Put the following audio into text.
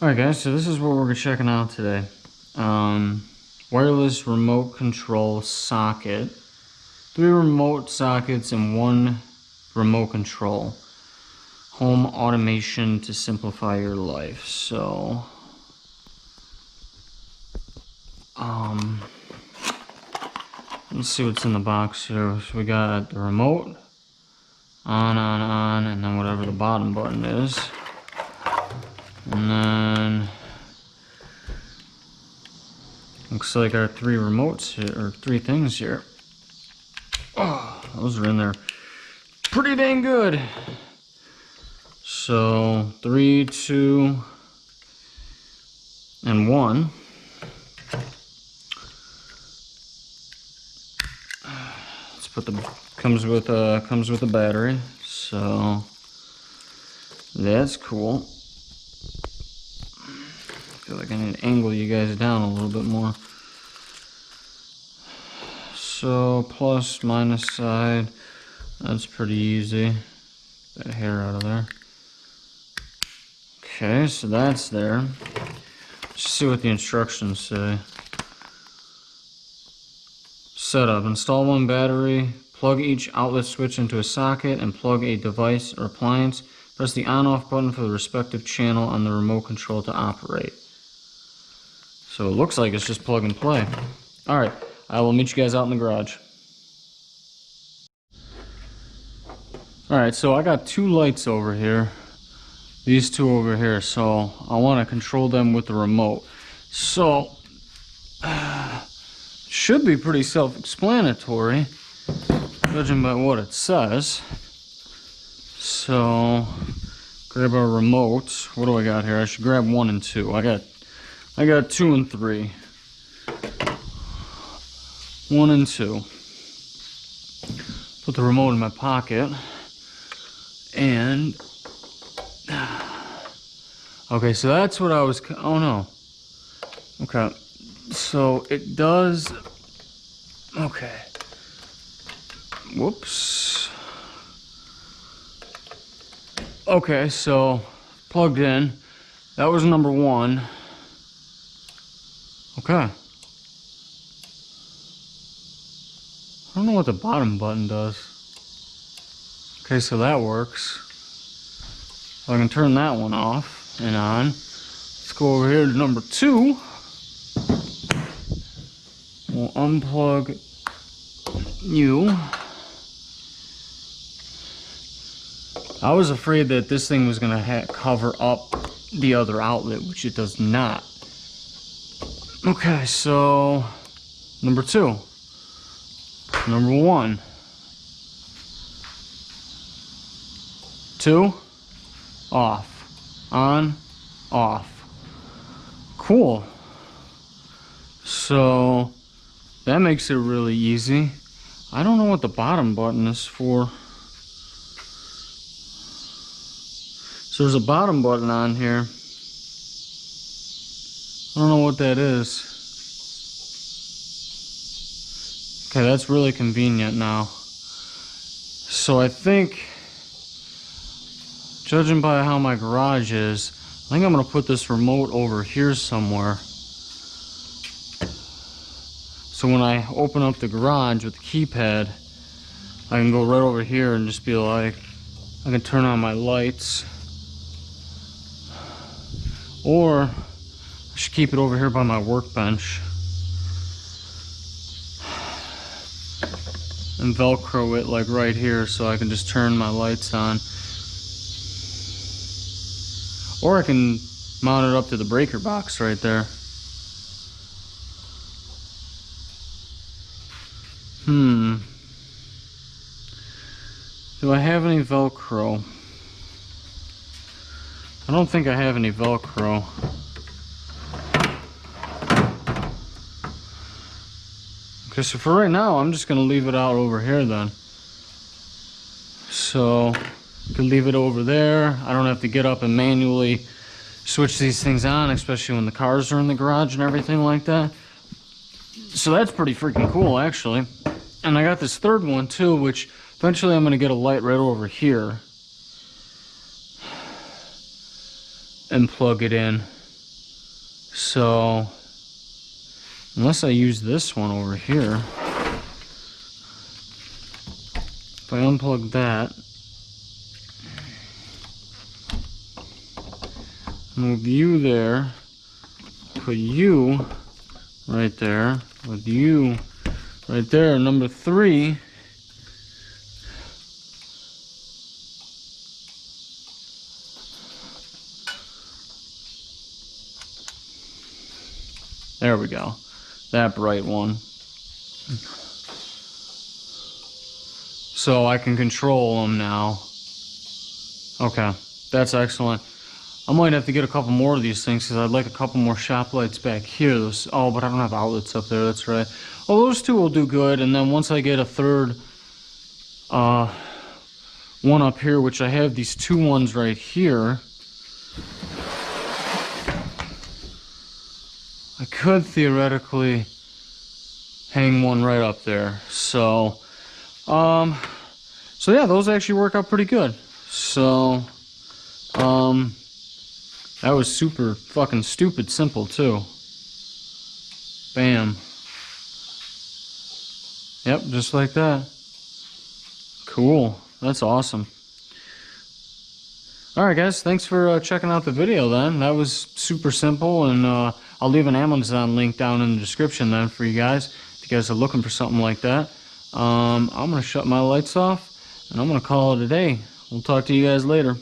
Alright guys, so this is what we're checking out today. Wireless remote control socket. 3 remote sockets and 1 remote control. Home automation to simplify your life. So, let's see what's in the box here. So we got the remote, on, and then whatever the bottom button is. And then looks like our 3 remotes here, or 3 things here. Oh, those are in there pretty dang good. So 3, 2, and 1. Let's put the comes with a battery, so that's cool. I feel like I need to angle you guys down a little bit more. So plus minus side, that's pretty easy. Get that hair out of there. Okay, so that's there. Let's see what the instructions say. Setup: install 1 battery, plug each outlet switch into a socket, and plug a device or appliance. Press the on-off button for the respective channel on the remote control to operate. So it looks like it's just plug and play. Alright, I will meet you guys out in the garage. Alright, so I got 2 lights over here. These 2 over here, so I want to control them with the remote. So, should be pretty self-explanatory, judging by what it says. So, grab our remote. What do I got here? I should grab 1 and 2. I got 2 and 3. 1 and 2. Put the remote in my pocket. And okay, so that's what I was. Oh no. Okay, so it does. Okay. Whoops. Okay, so plugged in. That was number 1. Okay. I don't know what the bottom button does. Okay, so that works. So I can turn that one off and on. Let's go over here to number 2. We'll unplug you. I was afraid that this thing was going to cover up the other outlet, which it does not. Okay, so number 2. Number 1. 2. Off. On. Off. Cool. So that makes it really easy. I don't know what the bottom button is for. So there's a bottom button on here. I don't know what that is. Okay, that's really convenient now. So I think, judging by how my garage is, I think I'm going to put this remote over here somewhere. So when I open up the garage with the keypad, I can go right over here and just be like, I can turn on my lights. Or I should keep it over here by my workbench and Velcro it like right here so I can just turn my lights on. Or I can mount it up to the breaker box right there. Do I have any Velcro? I don't think I have any Velcro. Okay, so for right now, I'm just gonna leave it out over here then. So, I can leave it over there. I don't have to get up and manually switch these things on, especially when the cars are in the garage and everything like that. So that's pretty freaking cool, actually. And I got this third one too, which eventually I'm gonna get a light right over here and plug it in. So, unless I use this one over here, if I unplug that, move you there, put you right there, with you right there, number 3. There we go. That bright one. So I can control them now. Okay, that's excellent. I might have to get a couple more of these things because I'd like a couple more shop lights back here. Oh, but I don't have outlets up there, that's right. Well, those 2 will do good, and then once I get a third one up here, which I have these 2 ones right here, I could theoretically hang one right up there. So yeah, those actually work out pretty good. So, that was super fucking stupid simple too. Bam. Yep, just like that. Cool. That's awesome. Alright guys, thanks for checking out the video then. That was super simple, and I'll leave an Amazon link down in the description then for you guys if you guys are looking for something like that. I'm going to shut my lights off, and I'm going to call it a day. We'll talk to you guys later.